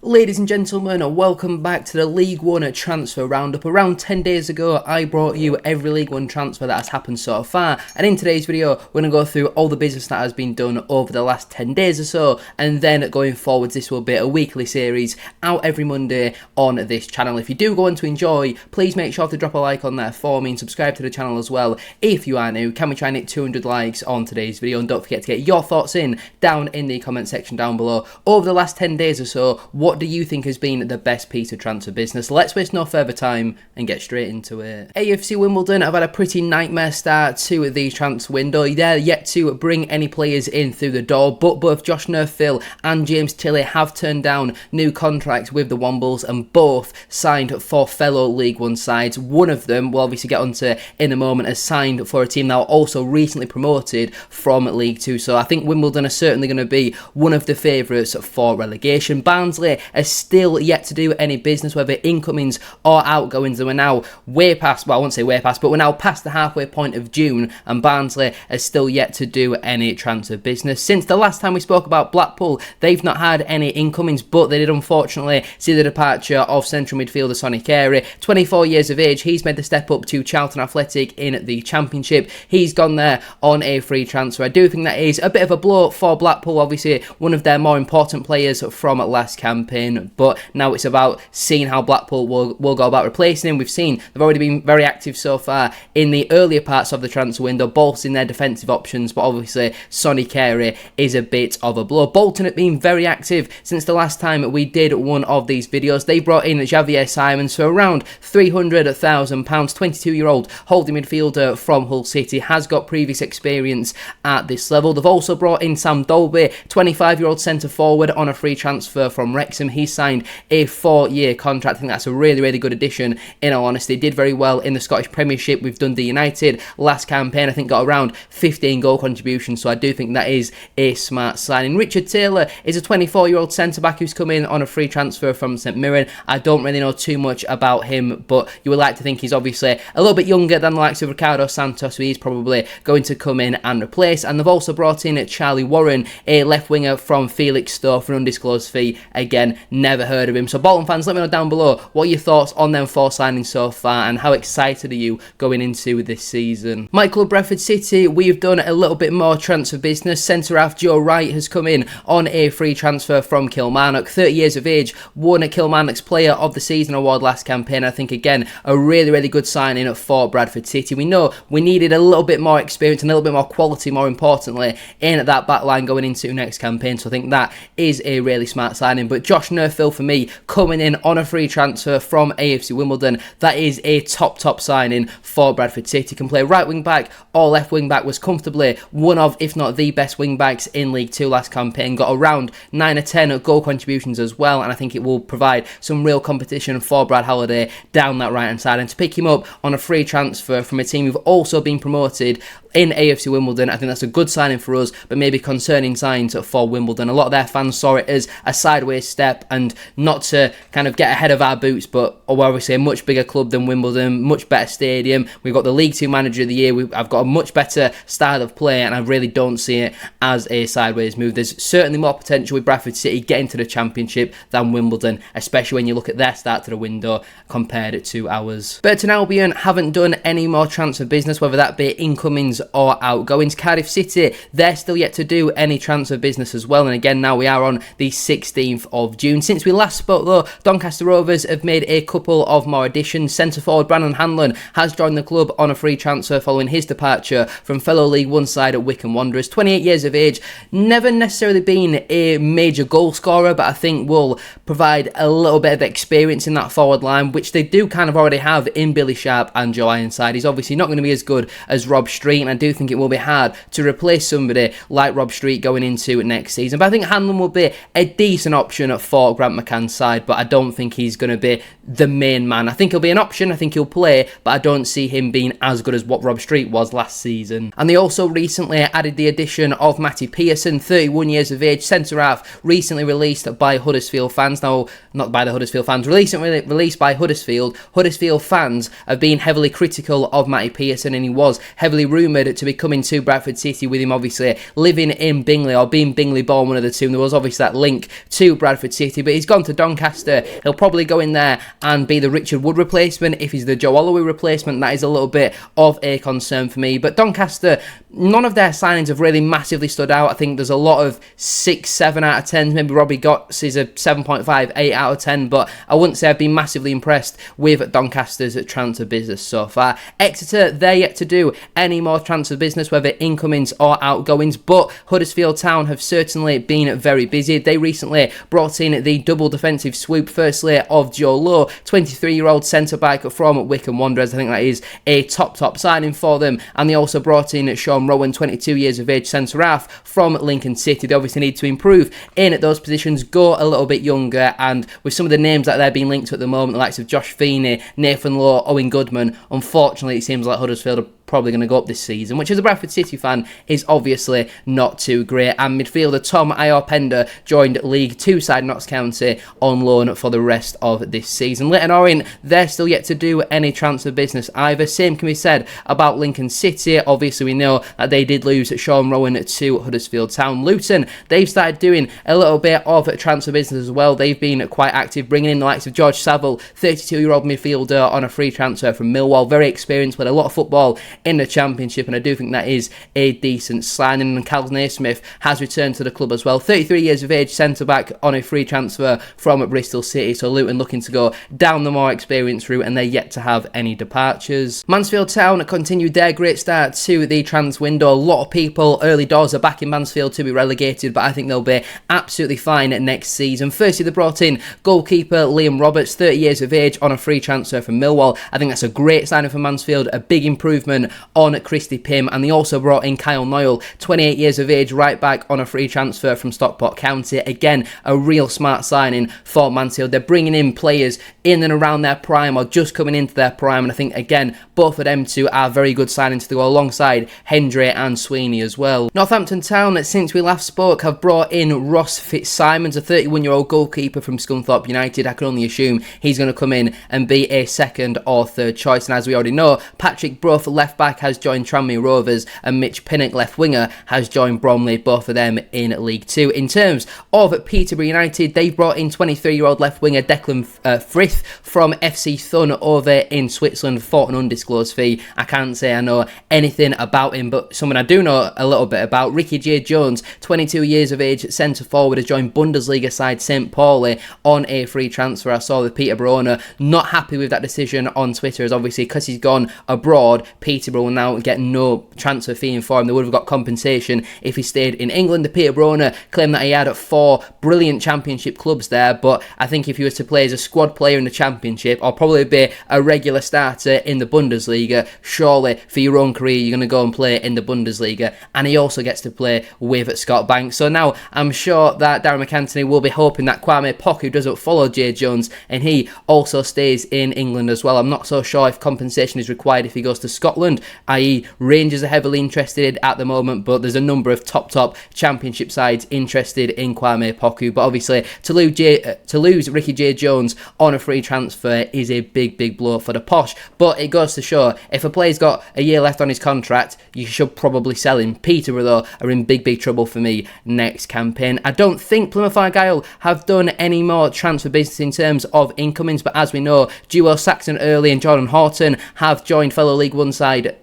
Ladies and gentlemen, welcome back to the League One Transfer Roundup. Around 10 days ago, I brought you every League One transfer that has happened so far, and in today's video, we're going to go through all the business that has been done over the last 10 days or so, and then going forwards, this will be a weekly series out every Monday on this channel. If you do go on to enjoy, please make sure to drop a like on there for me and subscribe to the channel as well if you are new. Can we try and hit 200 likes on today's video? And don't forget to get your thoughts in down in the comment section down below. Over the last 10 days or so, what do you think has been the best piece of transfer business? Let's waste no further time and get straight into it. AFC Wimbledon have had a pretty nightmare start to the transfer window. They're yet to bring any players in through the door, but both Josh Nerfill and James Tilley have turned down new contracts with the Wombles and both signed for fellow League One sides. One of them, we'll obviously get onto in a moment, has signed for a team now also recently promoted from League Two. So I think Wimbledon are certainly going to be one of the favourites for relegation. Barnsley are still yet to do any business, whether incomings or outgoings. And we're now way past, well, I won't say way past, but we're now past the halfway point of June, and Barnsley are still yet to do any transfer business. Since the last time we spoke about Blackpool, they've not had any incomings, but they did unfortunately see the departure of central midfielder Sonny Carey. 24 years of age, he's made the step up to Charlton Athletic in the Championship. He's gone there on a free transfer. I do think that is a bit of a blow for Blackpool, obviously one of their more important players from last campaign, but now it's about seeing how Blackpool will go about replacing him. We've seen they've already been very active so far in the earlier parts of the transfer window, bolstering their defensive options, but obviously Sonny Carey is a bit of a blow. Bolton have been very active since the last time we did one of these videos. They brought in Javier Simons for around £300,000, 22-year-old holding midfielder from Hull City, has got previous experience at this level. They've also brought in Sam Dolby, 25-year-old centre forward, on a free transfer from Wrexham. He signed a 4-year contract. I think that's a really good addition, in all honesty. Did very well in the Scottish Premiership with Dundee United last campaign. I think got around 15 goal contributions, so I do think that is a smart signing. Richard Taylor is a 24-year-old centre-back who's come in on a free transfer from St Mirren. I don't really know too much about him, but you would like to think he's obviously a little bit younger than the likes of Ricardo Santos, so he's probably going to come in and replace. And they've also brought in Charlie Warren, a left winger from Felixstowe for an undisclosed fee. Again, never heard of him. So Bolton fans, let me know down below what are your thoughts on them 4 signings so far and how excited are you going into this season. My club Bradford City, we've done a little bit more transfer business. Centre half Joe Wright has come in on a free transfer from Kilmarnock. 30 years of age, won a Kilmarnock's Player of the Season award last campaign. I think again a really good signing for Bradford City. We know we needed a little bit more experience and a little bit more quality, more importantly, in that back line going into next campaign. So I think that is a really smart signing. But Josh Nerfill for me coming in on a free transfer from AFC Wimbledon, that is a top signing for Bradford City. Can play right wing back or left wing back, was comfortably one of, if not the best wing backs in League Two last campaign, got around 9 or 10 goal contributions as well, and I think it will provide some real competition for Brad Halliday down that right hand side. And to pick him up on a free transfer from a team who've also been promoted in AFC Wimbledon, I think that's a good signing for us, but maybe concerning signs for Wimbledon. A lot of their fans saw it as a sideways step, and not to kind of get ahead of our boots, but we're obviously a much bigger club than Wimbledon, much better stadium. We've got the League Two Manager of the Year. I've got a much better style of play, and I really don't see it as a sideways move. There's certainly more potential with Bradford City getting to the Championship than Wimbledon, especially when you look at their start to the window compared to ours. Burton Albion haven't done any more transfer business, whether that be incomings or outgoings. Cardiff City, they're still yet to do any transfer business as well, and again now we are on the 16th of June. Since we last spoke though, Doncaster Rovers have made a couple of more additions. Centre forward Brandon Hanlon has joined the club on a free transfer following his departure from fellow League One side at Wycombe Wanderers. 28 years of age, never necessarily been a major goal scorer, but I think will provide a little bit of experience in that forward line, which they do kind of already have in Billy Sharp and Joe Ironside. He's obviously not going to be as good as Rob Street, and I do think it will be hard to replace somebody like Rob Street going into next season. But I think Hanlon will be a decent option for Grant McCann's side, but I don't think he's going to be the main man. I think he'll be an option, I think he'll play, but I don't see him being as good as what Rob Street was last season. And they also recently added the addition of Matty Pearson, 31 years of age, centre half, recently released by Huddersfield fans. Now, not by the Huddersfield fans, recently released by Huddersfield. Huddersfield fans have been heavily critical of Matty Pearson, and he was heavily rumoured to be coming to Bradford City, with him obviously living in Bingley or being Bingley born, one of the two. And there was obviously that link to Bradford Bradford City, but he's gone to Doncaster. He'll probably go in there and be the Richard Wood replacement. If he's the Joe Holloway replacement, that is a little bit of a concern for me. But Doncaster, none of their signings have really massively stood out. I think there's a lot of 6, 7 out of 10. Maybe Robbie Gotts is a 7.5, 8 out of 10, but I wouldn't say I've been massively impressed with Doncaster's transfer business so far. Exeter, they're yet to do any more transfer business, whether incomings or outgoings, but Huddersfield Town have certainly been very busy. They recently brought in the double defensive swoop, firstly of Joe Lowe, 23-year-old centre-back from Wycombe Wanderers. I think that is a top signing for them, and they also brought in Sean Rowan, 22 years of age, centre-half from Lincoln City. They obviously need to improve in those positions, go a little bit younger, and with some of the names that they're being linked to at the moment, the likes of Josh Feeney, Nathan Lowe, Owen Goodman, unfortunately it seems like Huddersfield are probably going to go up this season, which as a Bradford City fan is obviously not too great. And midfielder Tom Iorpender joined League 2 side Notts County on loan for the rest of this season. Leyton Orient, they're still yet to do any transfer business either. Same can be said about Lincoln City. Obviously we know that they did lose Sean Rowan to Huddersfield Town. Luton, they've started doing a little bit of transfer business as well. They've been quite active, bringing in the likes of George Saville, 32-year-old midfielder on a free transfer from Millwall. Very experienced, played a lot of football in the Championship, and I do think that is a decent signing. And Cal Naismith has returned to the club as well, 33 years of age, centre-back on a free transfer from Bristol City. So Luton looking to go down the more experienced route, and they're yet to have any departures. Mansfield Town continued their great start to the transfer window. A lot of people early doors are backing Mansfield to be relegated, but I think they'll be absolutely fine next season. Firstly, they brought in goalkeeper Liam Roberts, 30 years of age, on a free transfer from Millwall. I think that's a great signing for Mansfield, a big improvement on Christy Pym, and they also brought in Kyle Noyle, 28 years of age, right back on a free transfer from Stockport County. Again, a real smart signing for Mansfield. They're bringing in players in and around their prime or just coming into their prime, and I think again both of them two are very good signings to go alongside Hendry and Sweeney as well. Northampton Town, since we last spoke, have brought in Ross Fitzsimons, a 31-year-old goalkeeper from Scunthorpe United. I can only assume he's going to come in and be a second or third choice, and as we already know, Patrick Brough, left back, has joined Tranmere Rovers, and Mitch Pinnock, left winger, has joined Bromley, both of them in League 2. In terms of Peterborough United, they've brought in 23-year-old left winger Declan Frith from FC Thun over in Switzerland for an undisclosed fee. I can't say I know anything about him, but someone I do know a little bit about, Ricky-Jade Jones, 22 years of age, centre forward, has joined Bundesliga side St. Pauli on a free transfer. I saw the Peterborough owner not happy with that decision on Twitter, as obviously because he's gone abroad, Peterborough will now get no transfer fee for him. They would have got compensation if he stayed in England. The Peterborough owner claimed that he had 4 brilliant Championship clubs there, but I think if he was to play as a squad player in the Championship, or probably be a regular starter in the Bundesliga, surely for your own career you're going to go and play in the Bundesliga. And he also gets to play with Scott Banks. So now I'm sure that Darren McAntony will be hoping that Kwame Poku doesn't follow Jay Jones and he also stays in England as well. I'm not so sure if compensation is required if he goes to Scotland, i.e. Rangers are heavily interested at the moment, but there's a number of top Championship sides interested in Kwame Poku. But obviously to lose Ricky-Jade Jones on a free transfer is a big blow for the Posh. But it goes to show, if a player's got a year left on his contract, you should probably sell him. Peterborough though are in big trouble for me next campaign. I don't think Plymouth Argyle have done any more transfer business in terms of incomings, but as we know, Duo Saxon Early and Jordan Horton have joined fellow League 1 side.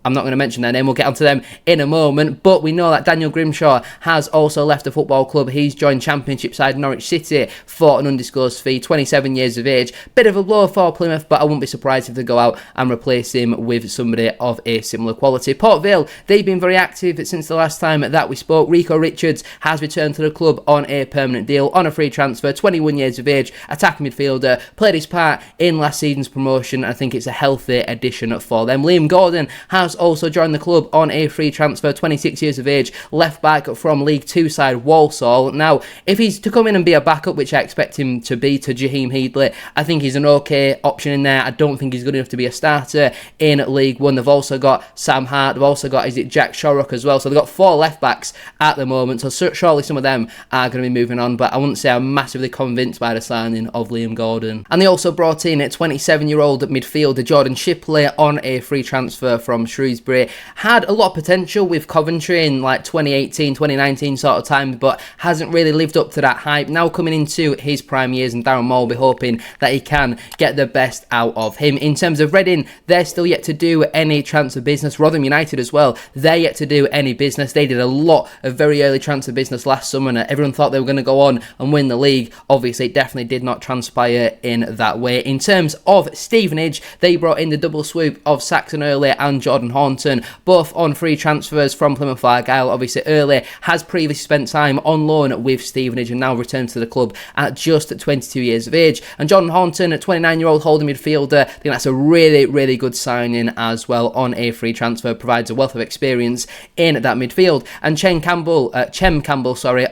I'm not going to mention their name, we'll get onto them in a moment, but we know that Daniel Grimshaw has also left the football club. He's joined Championship side Norwich City for an undisclosed fee, 27 years of age. Bit of a blow for Plymouth, but I wouldn't be surprised if they go out and replace him with somebody of a similar quality. Port Vale, they've been very active since the last time that we spoke. Rico Richards has returned to the club on a permanent deal, on a free transfer, 21 years of age, attacking midfielder, played his part in last season's promotion. I think it's a healthy addition for them. Liam Gordon has also joined the club on a free transfer, 26 years of age, left back from League 2 side Walsall. Now, if he's to come in and be a backup, which I expect him to be to Jaheim Headley, I think he's an okay option in there. I don't think he's good enough to be a starter in League 1. They've also got Sam Hart, they've also got, Jack Shorrock as well, so they've got 4 left backs at the moment, so surely some of them are going to be moving on, but I wouldn't say I'm massively convinced by the signing of Liam Gordon. And they also brought in a 27-year-old midfielder Jordan Shipley on a free transfer from Shrewsbury Shrewsbury. Had a lot of potential with Coventry in like 2018, 2019 sort of time, but hasn't really lived up to that hype. Now coming into his prime years, and Darren Moore will be hoping that he can get the best out of him. In terms of Reading, they're still yet to do any transfer business. Rotherham United as well, they're yet to do any business. They did a lot of very early transfer business last summer, and everyone thought they were going to go on and win the league. Obviously, it definitely did not transpire in that way. In terms of Stevenage, they brought in the double swoop of Saxon Early and Jordan Hornton, both on free transfers from Plymouth Argyle. Obviously, Early has previously spent time on loan with Stevenage and now returns to the club at just 22 years of age. And Jordan Hornton, a 29-year-old holding midfielder, I think that's a really, really good signing as well on a free transfer. Provides a wealth of experience in that midfield. And Chem Campbell,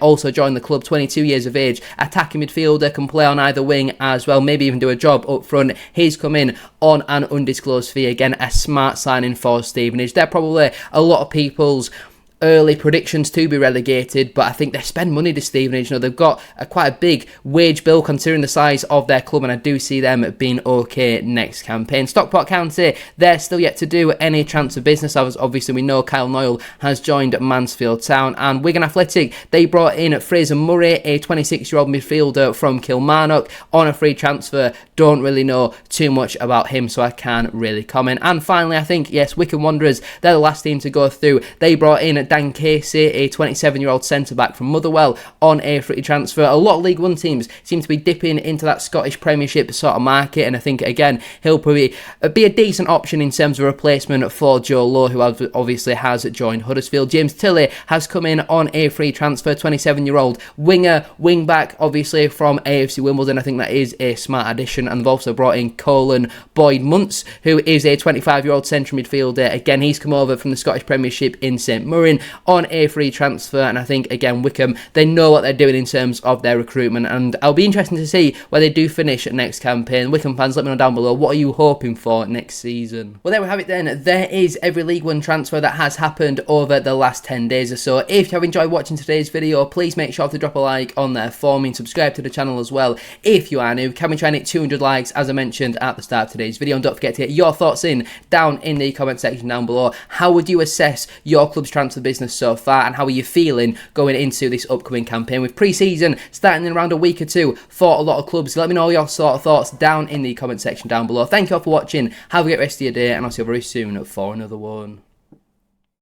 also joined the club, 22 years of age, attacking midfielder, can play on either wing as well, maybe even do a job up front. He's come in on an undisclosed fee. Again, a smart signing for Stevenage. They're probably a lot of people's early predictions to be relegated, but I think they spend money to Stevenage. You know, they've got quite a big wage bill considering the size of their club, and I do see them being okay next campaign. Stockport County, they're still yet to do any transfer business. Obviously, we know Kyle Noyle has joined Mansfield Town. And Wigan Athletic, they brought in Fraser Murray, a 26-year-old midfielder from Kilmarnock, on a free transfer. Don't really know too much about him, so I can't really comment. And finally, I think, yes, Wycombe Wanderers, they're the last team to go through. They brought in Dan Casey, a 27-year-old centre-back from Motherwell, on a free transfer. A lot of League One teams seem to be dipping into that Scottish Premiership sort of market, and I think, again, he'll probably be a decent option in terms of replacement for Joe Lowe, who obviously has joined Huddersfield. James Tilley has come in on a free transfer, 27-year-old winger, wing-back, obviously, from AFC Wimbledon. I think that is a smart addition, and they've also brought in Colin Boyd-Muntz, who is a 25-year-old central midfielder. Again, he's come over from the Scottish Premiership in St Mirren on a free transfer, and I think, again, Wycombe, they know what they're doing in terms of their recruitment, and I'll be interested to see where they do finish next campaign. Wycombe fans, let me know down below, what are you hoping for next season? Well, there we have it then. There is every League One transfer that has happened over the last 10 days or so. If you have enjoyed watching today's video, please make sure to drop a like on there for me and subscribe to the channel as well if you are new. Can we try and hit 200 likes, as I mentioned at the start of today's video? And don't forget to get your thoughts in down in the comment section down below. How would you assess your club's transfer business so far, and how are you feeling going into this upcoming campaign with pre-season starting in around a week or two for a lot of clubs? Let me know your sort of thoughts down in the comment section down below. Thank you all for watching. Have a great rest of your day, and I'll see you very soon for another one.